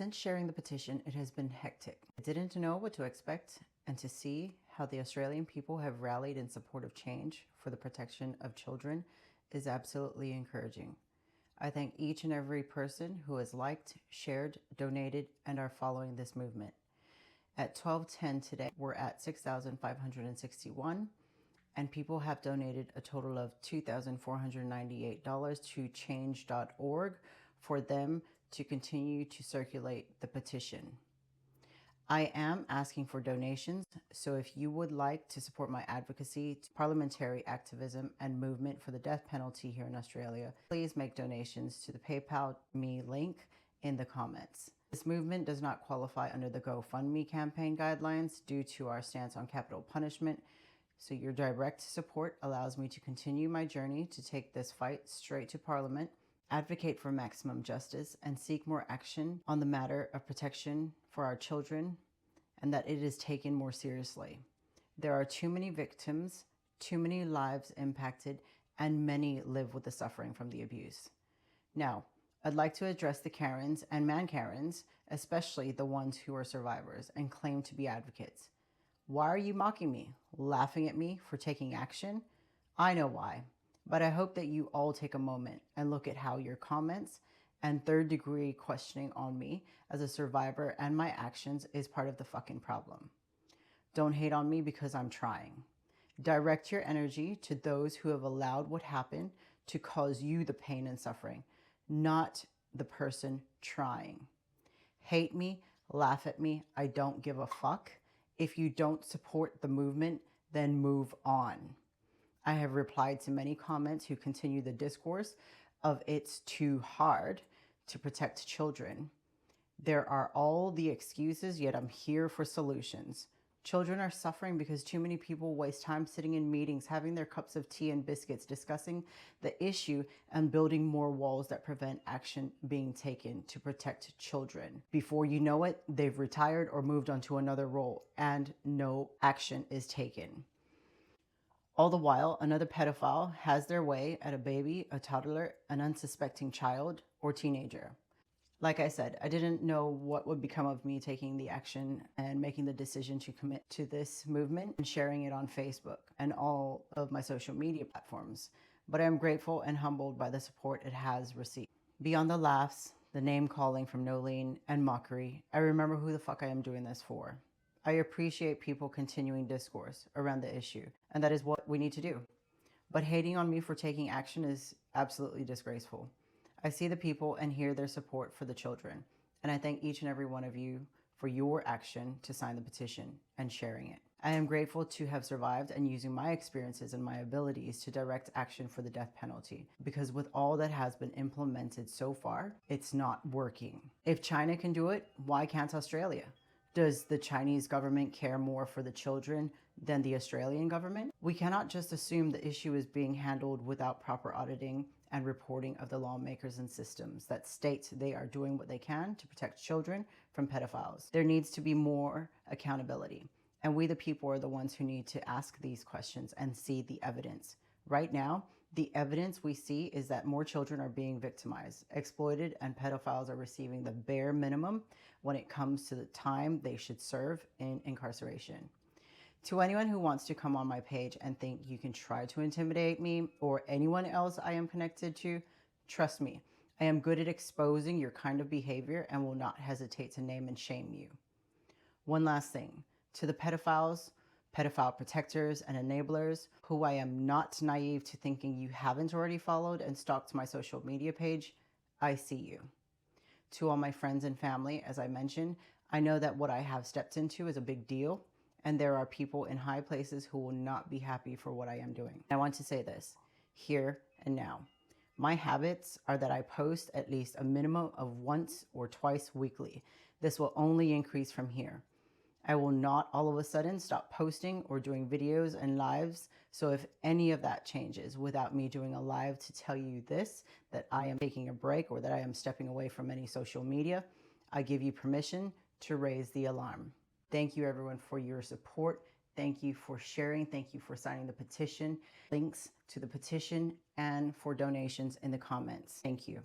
Since sharing the petition, it has been hectic. I didn't know what to expect, and to see how the Australian people have rallied in support of change for the protection of children is absolutely encouraging. I thank each and every person who has liked, shared, donated, and are following this movement. At 12:10 today, we're at 6,561, and people have donated a total of $2,498 to change.org for them to continue to circulate the petition. I am asking for donations, so if you would like to support my advocacy, parliamentary activism, and movement for the death penalty here in Australia, please make donations to the PayPal Me link in the comments. This movement does not qualify under the GoFundMe campaign guidelines due to our stance on capital punishment, so your direct support allows me to continue my journey to take this fight straight to Parliament, advocate for maximum justice, and seek more action on the matter of protection for our children, and that it is taken more seriously. There are too many victims, too many lives impacted, and many live with the suffering from the abuse. Now, I'd like to address the Karens and man-Karens, especially the ones who are survivors and claim to be advocates. Why are you mocking me, laughing at me for taking action? I know why, but I hope that you all take a moment and look at how your comments and third-degree questioning on me as a survivor and my actions is part of the fucking problem. Don't hate on me because I'm trying. Direct your energy to those who have allowed what happened to cause you the pain and suffering, not the person trying. Hate me, laugh at me, I don't give a fuck. If you don't support the movement, then move on. I have replied to many comments who continue the discourse of it's too hard to protect children. There are all the excuses, yet I'm here for solutions. Children are suffering because too many people waste time sitting in meetings, having their cups of tea and biscuits, discussing the issue and building more walls that prevent action being taken to protect children. Before you know it, they've retired or moved on to another role and no action is taken. All the while, another pedophile has their way at a baby, a toddler, an unsuspecting child, or teenager. Like I said, I didn't know what would become of me taking the action and making the decision to commit to this movement and sharing it on Facebook and all of my social media platforms. But I am grateful and humbled by the support it has received. Beyond the laughs, the name calling from Nolene, and mockery, I remember who the fuck I am doing this for. I appreciate people continuing discourse around the issue, and that is what we need to do. But hating on me for taking action is absolutely disgraceful. I see the people and hear their support for the children, and I thank each and every one of you for your action to sign the petition and sharing it. I am grateful to have survived and using my experiences and my abilities to direct action for the death penalty, because with all that has been implemented so far, it's not working. If China can do it, why can't Australia? Does the Chinese government care more for the children than the Australian government? We cannot just assume the issue is being handled without proper auditing and reporting of the lawmakers and systems that state they are doing what they can to protect children from pedophiles. There needs to be more accountability, and we the people are the ones who need to ask these questions and see the evidence. Right now, the evidence we see is that more children are being victimized, exploited, and pedophiles are receiving the bare minimum when it comes to the time they should serve in incarceration. To anyone who wants to come on my page and think you can try to intimidate me or anyone else I am connected to, trust me, I am good at exposing your kind of behavior and will not hesitate to name and shame you. One last thing, to the pedophiles, pedophile protectors, and enablers, who I am not naive to thinking you haven't already followed and stalked my social media page, I see you. To all my friends and family, as I mentioned, I know that what I have stepped into is a big deal, and there are people in high places who will not be happy for what I am doing. I want to say this, here and now. My habits are that I post at least a minimum of once or twice weekly. This will only increase from here. I will not all of a sudden stop posting or doing videos and lives. So if any of that changes without me doing a live to tell you this, that I am taking a break or that I am stepping away from any social media, I give you permission to raise the alarm. Thank you everyone for your support. Thank you for sharing. Thank you for signing the petition. Links to the petition and for donations in the comments. Thank you.